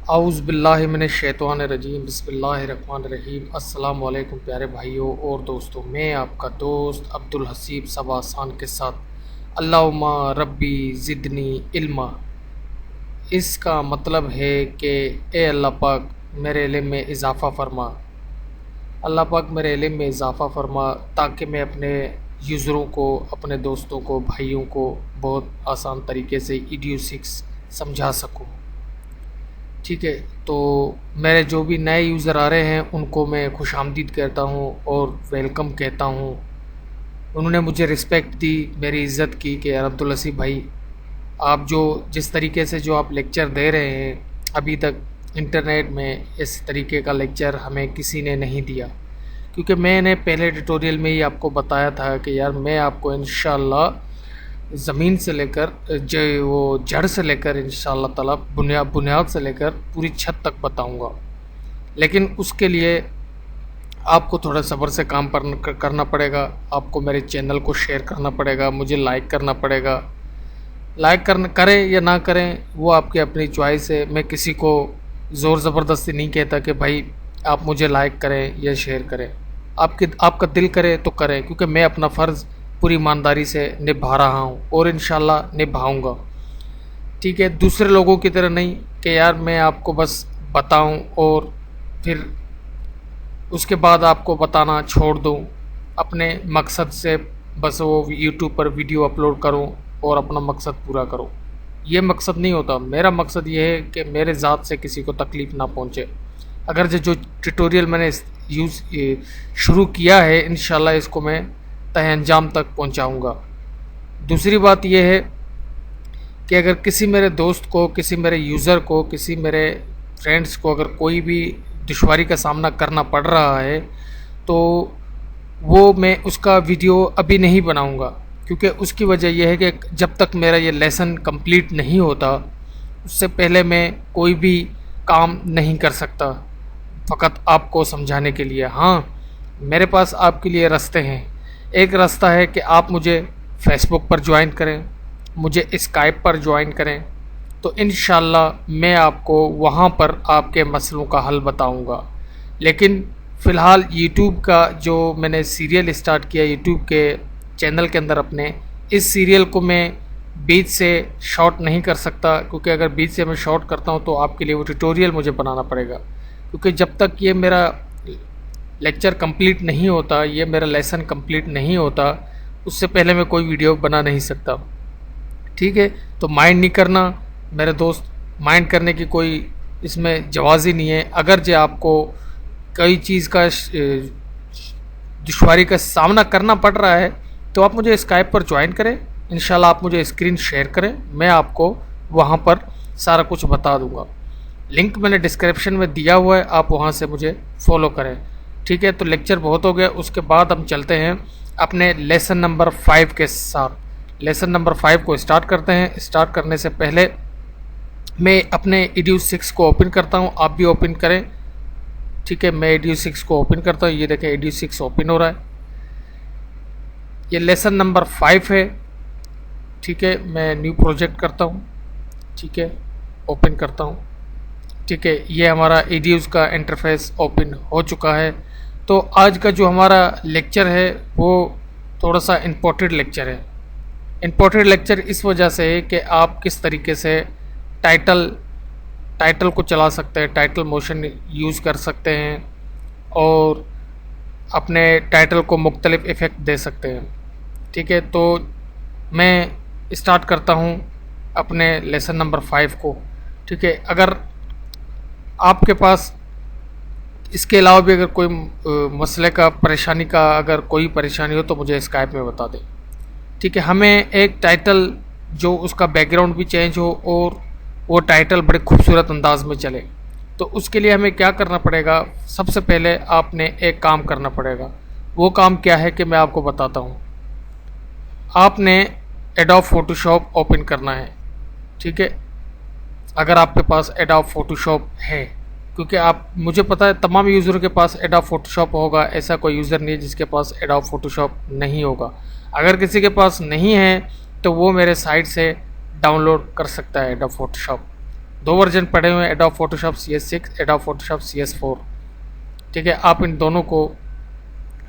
आउज़ बिल्लाहि मिनश शैतानिर रजीम बिस्मिल्लाहिर रहमानिर रहीम। अस्सलाम वालेकुम प्यारे भाइयों और दोस्तों, मैं आपका दोस्त अब्दुल हसीब सबासान के साथ अल्लाहुम्मा रब्बी ज़िदनी इल्मा। इसका मतलब है कि ए अल्लाह पाक मेरे इल्म में इजाफ़ा फरमा, अल्लाह पाक मेरे इल्म में इजाफ़ा फरमा ताकि मैं अपने यूज़रों को, अपने दोस्तों को, भाइयों को बहुत आसान तरीके से EDU6 समझा सकूँ। ठीक है, तो मेरे जो भी नए यूज़र आ रहे हैं उनको मैं खुशामदीद कहता हूँ और वेलकम कहता हूँ। उन्होंने मुझे रिस्पेक्ट दी, मेरी इज़्ज़त की कि यार अब्दुल हसीब भाई, आप जो जिस तरीके से जो आप लेक्चर दे रहे हैं, अभी तक इंटरनेट में इस तरीके का लेक्चर हमें किसी ने नहीं दिया। क्योंकि मैंने पहले ट्यूटोरियल में ही आपको बताया था कि यार मैं आपको इंशाअल्लाह ज़मीन से लेकर जो वो जड़ से लेकर इंशाअल्लाह ताला बुनियाद से लेकर पूरी छत तक बताऊंगा। लेकिन उसके लिए आपको थोड़ा सब्र से काम करना पड़ेगा। आपको मेरे चैनल को शेयर करना पड़ेगा, मुझे लाइक करना पड़ेगा। लाइक करें या ना करें वो आपकी अपनी चॉइस है। मैं किसी को ज़ोर ज़बरदस्ती नहीं कहता कि भाई आप मुझे लाइक करें या शेयर करें। आपका दिल करे तो करें, क्योंकि मैं अपना फ़र्ज़ पूरी ईमानदारी से निभा रहा हूँ और इंशाल्लाह निभाऊंगा। ठीक है, दूसरे लोगों की तरह नहीं कि यार मैं आपको बस बताऊं और फिर उसके बाद आपको बताना छोड़ दूं, अपने मकसद से बस वो यूट्यूब पर वीडियो अपलोड करूं और अपना मकसद पूरा करूं। ये मकसद नहीं होता। मेरा मकसद ये है कि मेरे ज़ात से किसी को तकलीफ़ ना पहुंचे। अगर जो ट्यूटोरियल मैंने शुरू किया है, इंशाल्लाह इसको मैं तय अंजाम तक पहुंचाऊंगा। दूसरी बात यह है कि अगर किसी मेरे दोस्त को, किसी मेरे यूज़र को, किसी मेरे फ्रेंड्स को अगर कोई भी दुश्वारी का सामना करना पड़ रहा है तो वो मैं उसका वीडियो अभी नहीं बनाऊंगा। क्योंकि उसकी वजह यह है कि जब तक मेरा ये लेसन कंप्लीट नहीं होता उससे पहले मैं कोई भी काम नहीं कर सकता, फ़कत आपको समझाने के लिए। हाँ, मेरे पास आपके लिए रास्ते हैं। एक रास्ता है कि आप मुझे फेसबुक पर ज्वाइन करें, मुझे स्काइप पर ज्वाइन करें, तो इंशाल्लाह मैं आपको वहाँ पर आपके मसलों का हल बताऊँगा। लेकिन फ़िलहाल यूट्यूब का जो मैंने सीरियल स्टार्ट किया यूट्यूब के चैनल के अंदर अपने, इस सीरियल को मैं बीच से शॉर्ट नहीं कर सकता, क्योंकि अगर बीच से मैं शॉर्ट करता हूँ तो आपके लिए वो ट्यूटोरियल मुझे बनाना पड़ेगा। क्योंकि जब तक ये मेरा लेक्चर कंप्लीट नहीं होता, ये मेरा लेसन कंप्लीट नहीं होता, उससे पहले मैं कोई वीडियो बना नहीं सकता। ठीक है, तो माइंड नहीं करना मेरे दोस्त, माइंड करने की कोई इसमें जवाज़ ही नहीं है। अगर जो आपको कई चीज़ का दुश्वारी का सामना करना पड़ रहा है तो आप मुझे स्काइप पर ज्वाइन करें। इंशाल्लाह आप मुझे स्क्रीन शेयर करें, मैं आपको वहाँ पर सारा कुछ बता दूँगा। लिंक मैंने डिस्क्रिप्शन में दिया हुआ है, आप वहाँ से मुझे फॉलो करें। ठीक है, तो लेक्चर बहुत हो गया। उसके बाद हम चलते हैं अपने लेसन नंबर 5 के साथ। लेसन नंबर 5 को स्टार्ट करते हैं। स्टार्ट करने से पहले मैं अपने EDU6 को ओपन करता हूँ, आप भी ओपन करें। ठीक है, मैं EDU6 को ओपन करता हूँ। ये देखें EDU6 ओपन हो रहा है। ये लेसन नंबर 5 है। ठीक है, मैं न्यू प्रोजेक्ट करता हूँ। ठीक है, ओपन करता हूँ। ठीक है, ये हमारा EDU का इंटरफेस ओपन हो चुका है। तो आज का जो हमारा लेक्चर है वो थोड़ा सा इम्पोर्टेंट लेक्चर है। इम्पोर्टेंट लेक्चर इस वजह से है कि आप किस तरीके से टाइटल को चला सकते हैं, टाइटल मोशन यूज़ कर सकते हैं और अपने टाइटल को मुख्तलिफ इफ़ेक्ट दे सकते हैं। ठीक है, तो मैं स्टार्ट करता हूँ अपने लेसन नंबर 5 को। ठीक है, अगर आपके पास इसके अलावा भी अगर कोई मसले का, परेशानी का अगर कोई परेशानी हो तो मुझे स्काइप में बता दें। ठीक है, हमें एक टाइटल जो उसका बैकग्राउंड भी चेंज हो और वो टाइटल बड़े खूबसूरत अंदाज में चले, तो उसके लिए हमें क्या करना पड़ेगा? सबसे पहले आपने एक काम करना पड़ेगा। वो काम क्या है कि मैं आपको बताता हूँ। आपने एडोब फोटोशॉप ओपन करना है। ठीक है, अगर आपके पास एडोब फोटोशॉप है, क्योंकि आप, मुझे पता है तमाम यूज़रों के पास एडोब फोटोशॉप होगा, ऐसा कोई यूज़र नहीं है जिसके पास एडोब फोटोशॉप नहीं होगा। अगर किसी के पास नहीं है तो वो मेरे साइट से डाउनलोड कर सकता है एडोब फोटोशॉप। दो वर्जन पड़े हुए हैं, adobe Photoshop CS6, adobe Photoshop CS4। ठीक है, आप इन दोनों को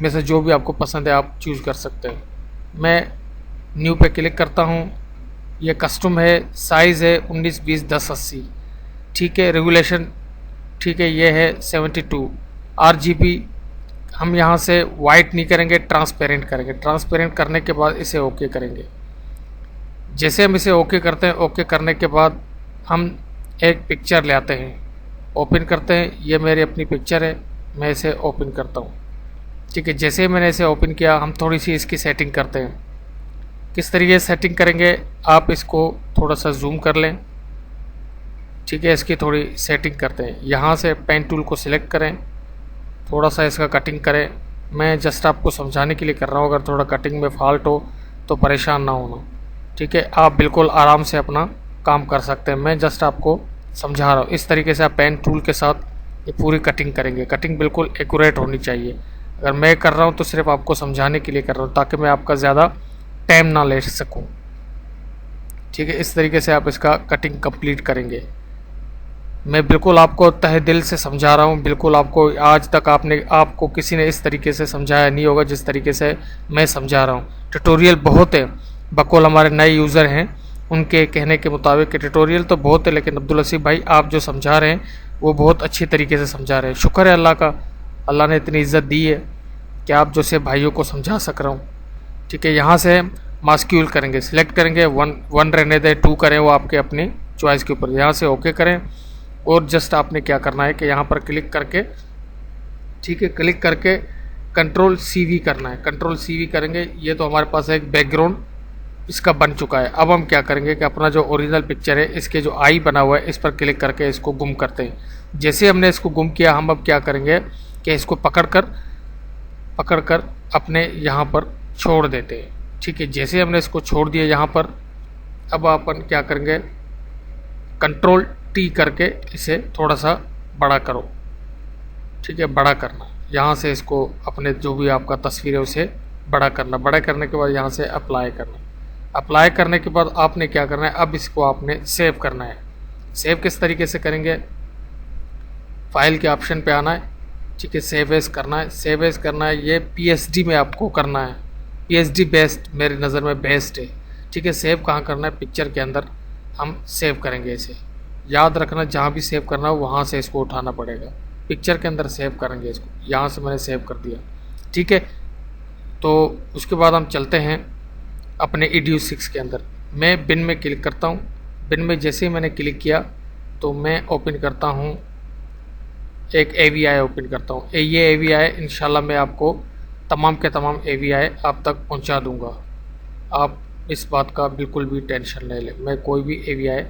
में से जो भी आपको पसंद है आप चूज़ कर सकते हैं। मैं न्यू पे क्लिक करता हूँ। ये कस्टम है, साइज़ है 19, 20, 10, 80। ठीक है, रेगुलेशन ठीक है, ये है 72। RGB हम यहाँ से वाइट नहीं करेंगे, ट्रांसपेरेंट करेंगे। ट्रांसपेरेंट करने के बाद इसे ओके करेंगे। जैसे हम इसे ओके करते हैं, ओके करने के बाद हम एक पिक्चर ले आते हैं, ओपन करते हैं। ये मेरी अपनी पिक्चर है, मैं इसे ओपन करता हूँ। ठीक है, जैसे ही मैंने इसे ओपन किया, हम थोड़ी सी इसकी सेटिंग करते हैं। किस तरीके से सेटिंग करेंगे, आप इसको थोड़ा सा जूम कर लें। ठीक है, इसकी थोड़ी सेटिंग करते हैं। यहाँ से पेन टूल को सिलेक्ट करें, थोड़ा सा इसका कटिंग करें। मैं जस्ट आपको समझाने के लिए कर रहा हूँ, अगर थोड़ा कटिंग में फॉल्ट हो तो परेशान ना होना। ठीक है, आप बिल्कुल आराम से अपना काम कर सकते हैं, मैं जस्ट आपको समझा रहा हूँ। इस तरीके से आप पेन टूल के साथ ये पूरी कटिंग करेंगे। कटिंग बिल्कुल एक्यूरेट होनी चाहिए। अगर मैं कर रहा हूँ तो सिर्फ आपको समझाने के लिए कर रहा हूँ, ताकि मैं आपका ज़्यादा टाइम ना ले सकूँ। ठीक है, इस तरीके से आप इसका कटिंग कंप्लीट करेंगे। मैं बिल्कुल आपको तहे दिल से समझा रहा हूँ। बिल्कुल आपको आज तक आपको किसी ने इस तरीके से समझाया नहीं होगा जिस तरीके से मैं समझा रहा हूँ। ट्यूटोरियल बहुत है, बकौल हमारे नए यूज़र हैं उनके कहने के मुताबिक कि ट्यूटोरियल तो बहुत है, लेकिन अब्दुल हसीब भाई आप जो समझा रहे हैं वो बहुत अच्छी तरीके से समझा रहे हैं। शुक्र है अल्लाह का, अल्लाह ने इतनी इज़्ज़त दी है कि आप जैसे भाइयों को समझा सक रहा हूँ। ठीक है, यहाँ से मास्क्यूल करेंगे, सिलेक्ट करेंगे, वन रहने दें, 2 करें, वो आपके अपनी चॉइस के ऊपर। यहाँ से ओके करें और जस्ट आपने क्या करना है कि यहाँ पर क्लिक करके, ठीक है, क्लिक करके कंट्रोल CV करना है। कंट्रोल CV करेंगे। ये तो हमारे पास एक बैकग्राउंड इसका बन चुका है। अब हम क्या करेंगे कि अपना जो ओरिजिनल पिक्चर है, इसके जो आई बना हुआ है, इस पर क्लिक करके इसको गुम करते हैं। जैसे हमने इसको गुम किया, हम अब क्या करेंगे कि इसको पकड़ कर अपने यहाँ पर छोड़ देते हैं। ठीक है, जैसे हमने इसको छोड़ दिया यहाँ पर, अब अपन क्या करेंगे, कंट्रोल T करके इसे थोड़ा सा बड़ा करो। ठीक है, बड़ा करना, यहाँ से इसको अपने जो भी आपका तस्वीर है उसे बड़ा करना। बड़ा करने के बाद यहाँ से अप्लाई करना। अप्लाई करने के बाद आपने क्या करना है, अब इसको आपने सेव करना है। सेव किस तरीके से करेंगे, फाइल के ऑप्शन पे आना है। ठीक है, सेव एज करना है। सेव एज करना है, ये PSD में आपको करना है। PSD बेस्ट मेरी नज़र में बेस्ट है। ठीक है, सेव कहाँ करना है, पिक्चर के अंदर हम सेव करेंगे इसे। याद रखना, जहाँ भी सेव करना हो वहाँ से इसको उठाना पड़ेगा। पिक्चर के अंदर सेव करेंगे इसको। यहाँ से मैंने सेव कर दिया। ठीक है, तो उसके बाद हम चलते हैं अपने EDU6 के अंदर। मैं बिन में क्लिक करता हूँ। बिन में जैसे ही मैंने क्लिक किया तो मैं ओपन करता हूँ, एक AVI ओपन करता हूँ। ये AVI इंशाल्लाह मैं आपको तमाम के तमाम AVI आप तक पहुँचा दूँगा। आप इस बात का बिल्कुल भी टेंशन नहीं लें। मैं कोई भी AVI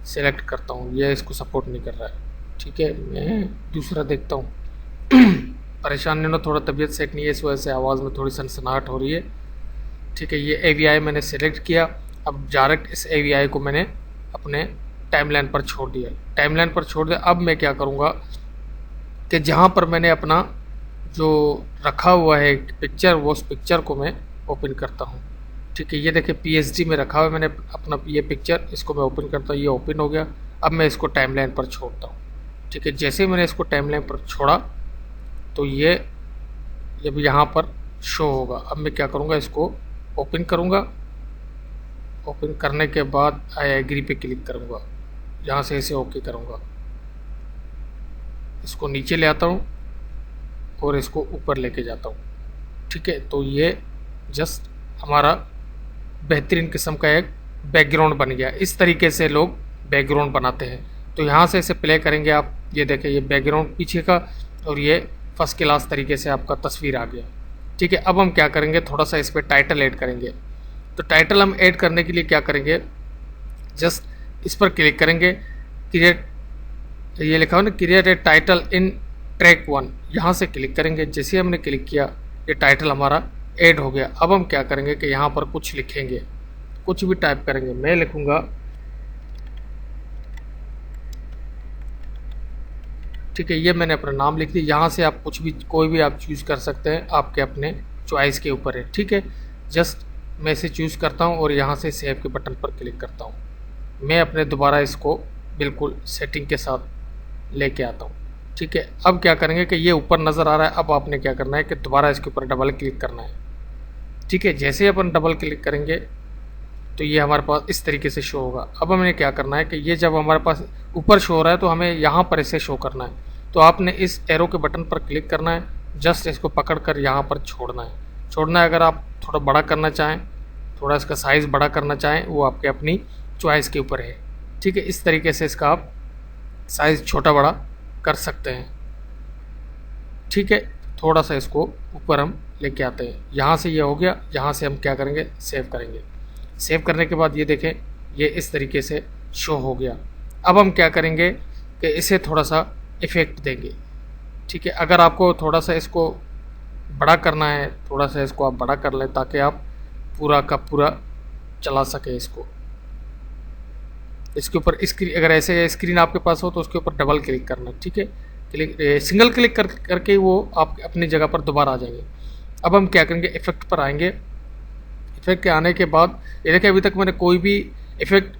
सेलेक्ट करता हूँ, ये इसको सपोर्ट नहीं कर रहा है। ठीक है, मैं दूसरा देखता हूँ। परेशान नहीं हो, थोड़ा तबीयत सेट नहीं है, इस वजह से आवाज़ में थोड़ी सनसनाहट हो रही है। ठीक है, ये AVI मैंने सेलेक्ट किया। अब डायरेक्ट इस AVI को मैंने अपने टाइमलाइन पर छोड़ दिया। टाइमलाइन पर छोड़ दिया। अब मैं क्या करूँगा कि जहाँ पर मैंने अपना जो रखा हुआ है पिक्चर, वो उस पिक्चर को मैं ओपन करता हूँ। ठीक है, ये देखिए PSD में रखा हुआ है मैंने अपना ये पिक्चर, इसको मैं ओपन करता हूँ। ये ओपन हो गया। अब मैं इसको टाइमलाइन पर छोड़ता हूँ। ठीक है, जैसे ही मैंने इसको टाइमलाइन पर छोड़ा तो ये जब यहाँ पर शो होगा। अब मैं क्या करूँगा, इसको ओपन करूँगा। ओपन करने के बाद आई एग्री पे क्लिक करूँगा। यहाँ से इसे ओके करूँगा। इसको नीचे ले आता हूँ और इसको ऊपर लेके जाता हूँ। ठीक है, तो ये जस्ट हमारा बेहतरीन किस्म का एक बैकग्राउंड बन गया। इस तरीके से लोग बैकग्राउंड बनाते हैं। तो यहाँ से इसे प्ले करेंगे आप, ये देखें ये बैकग्राउंड पीछे का, और ये फर्स्ट क्लास तरीके से आपका तस्वीर आ गया। ठीक है, अब हम क्या करेंगे, थोड़ा सा इस पर टाइटल ऐड करेंगे। तो टाइटल हम ऐड करने के लिए क्या करेंगे, जस्ट इस पर क्लिक करेंगे। क्रिएट, ये लिखा हो ना, create a title in track 1, यहाँ से क्लिक करेंगे। जैसे हमने क्लिक किया, ये टाइटल हमारा ऐड हो गया। अब हम क्या करेंगे कि यहाँ पर कुछ लिखेंगे, कुछ भी टाइप करेंगे। मैं लिखूँगा, ठीक है, ये मैंने अपना नाम लिख दिया। यहाँ से आप कुछ भी, कोई भी आप चूज़ कर सकते हैं, आपके अपने चॉइस के ऊपर है। ठीक है, जस्ट मैं इसे चूज़ करता हूँ और यहाँ से सेव के बटन पर क्लिक करता हूँ। मैं अपने दोबारा इसको बिल्कुल सेटिंग के साथ लेके आता हूँ। ठीक है, अब क्या करेंगे कि ये ऊपर नज़र आ रहा है, अब आपने क्या करना है कि दोबारा इसके ऊपर डबल क्लिक करना है। ठीक है, जैसे ही अपन डबल क्लिक करेंगे तो ये हमारे पास इस तरीके से शो होगा। अब हमें क्या करना है कि ये जब हमारे पास ऊपर शो हो रहा है तो हमें यहाँ पर इसे शो करना है। तो आपने इस एरो के बटन पर क्लिक करना है, जस्ट इसको पकड़ कर यहाँ पर छोड़ना है। अगर आप थोड़ा बड़ा करना चाहें, थोड़ा इसका साइज़ बड़ा करना चाहें, वो आपके अपनी चॉइस के ऊपर है। ठीक है, इस तरीके से इसका आप साइज़ छोटा बड़ा कर सकते हैं। ठीक है, थोड़ा सा इसको ऊपर हम लेके आते हैं। यहाँ से ये हो गया, यहाँ से हम क्या करेंगे, सेव करेंगे। सेव करने के बाद ये देखें, ये इस तरीके से शो हो गया। अब हम क्या करेंगे कि इसे थोड़ा सा इफ़ेक्ट देंगे। ठीक है, अगर आपको थोड़ा सा इसको बड़ा करना है, थोड़ा सा इसको आप बड़ा कर लें ताकि आप पूरा का पूरा चला सके इसको। इसके ऊपर स्क्रीन, अगर ऐसे स्क्रीन आपके पास हो तो उसके ऊपर डबल क्लिक करना। ठीक है, सिंगल क्लिक करके वो आप अपनी जगह पर दोबारा आ जाएंगे। अब हम क्या करेंगे, इफेक्ट पर आएंगे। इफेक्ट के आने के बाद ये देखिए, अभी तक मैंने कोई भी इफेक्ट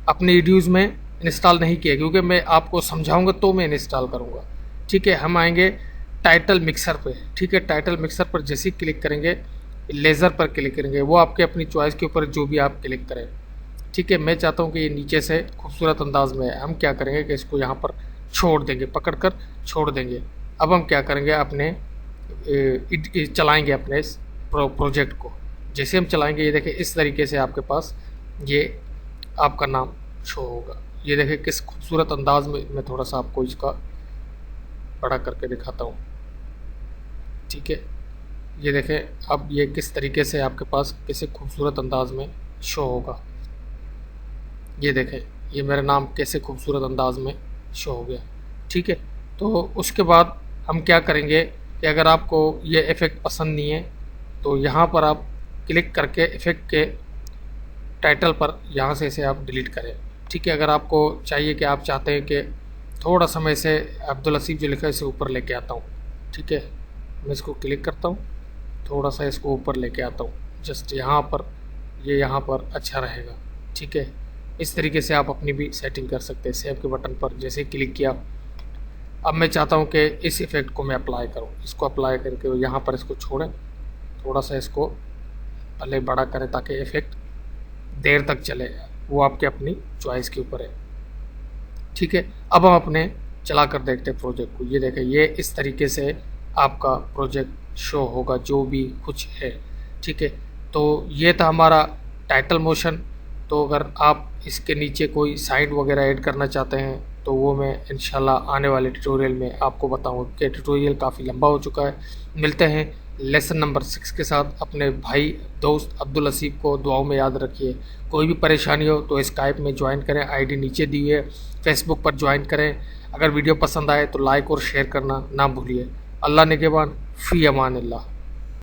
अपने वीडियोज़ में इंस्टॉल नहीं किया, क्योंकि मैं आपको समझाऊंगा तो मैं इंस्टॉल करूंगा। ठीक है, हम आएंगे टाइटल मिक्सर पे। ठीक है, टाइटल मिक्सर पर जैसे ही क्लिक करेंगे, लेज़र पर क्लिक करेंगे, वो आपके अपनी चॉइस के ऊपर जो भी आप क्लिक करें। ठीक है, मैं चाहता हूँ कि ये नीचे से खूबसूरत अंदाज में है। हम क्या करेंगे कि इसको यहाँ पर छोड़ देंगे, पकड़कर छोड़ देंगे। अब हम क्या करेंगे, अपने चलाएंगे अपने इस प्रोजेक्ट को। जैसे हम चलाएंगे, ये देखें इस तरीके से आपके पास ये आपका नाम शो होगा। ये देखें किस खूबसूरत अंदाज में, मैं थोड़ा सा आपको इसका बड़ा करके दिखाता हूँ। ठीक है, ये देखें अब ये किस तरीके से आपके पास किसी खूबसूरत अंदाज में शो होगा। ये देखें, ये मेरा नाम कैसे खूबसूरत अंदाज में शो हो गया। ठीक है, तो उसके बाद हम क्या करेंगे कि अगर आपको ये इफ़ेक्ट पसंद नहीं है तो यहाँ पर आप क्लिक करके इफ़ेक्ट के टाइटल पर यहाँ से इसे आप डिलीट करें। ठीक है, अगर आपको चाहिए कि आप चाहते हैं कि थोड़ा सा मैं इसे अब्दुल हसीब जो लिखा है इसे ऊपर लेके आता हूँ। ठीक है, मैं इसको क्लिक करता हूँ, थोड़ा सा इसको ऊपर लेके आता हूँ, जस्ट यहाँ पर, ये यहाँ पर अच्छा रहेगा। ठीक है, इस तरीके से आप अपनी भी सेटिंग कर सकते हैं। सेव के बटन पर जैसे क्लिक किया, अब मैं चाहता हूँ कि इस इफ़ेक्ट को मैं अप्लाई करूँ। इसको अप्लाई करके यहाँ पर इसको छोड़ें, थोड़ा सा इसको पहले बड़ा करें ताकि इफ़ेक्ट देर तक चले, वो आपके अपनी चॉइस के ऊपर है। ठीक है, अब हम अपने चला कर देखते हैं प्रोजेक्ट को। ये देखें, ये इस तरीके से आपका प्रोजेक्ट शो होगा जो भी कुछ है। ठीक है, तो ये था हमारा टाइटल मोशन। तो अगर आप इसके नीचे कोई साइड वगैरह ऐड करना चाहते हैं तो वो मैं इंशाल्लाह आने वाले ट्यूटोरियल में आपको बताऊंगा कि ट्यूटोरियल काफ़ी लंबा हो चुका है। मिलते हैं लेसन नंबर 6 के साथ। अपने भाई दोस्त अब्दुल हसीब को दुआओं में याद रखिए। कोई भी परेशानी हो तो स्काइप में ज्वाइन करें, आईडी नीचे दी है, फेसबुक पर ज्वाइन करें। अगर वीडियो पसंद आए तो लाइक और शेयर करना ना भूलिए। अल्लाह निगहबान, फ़ी अमान अल्लाह।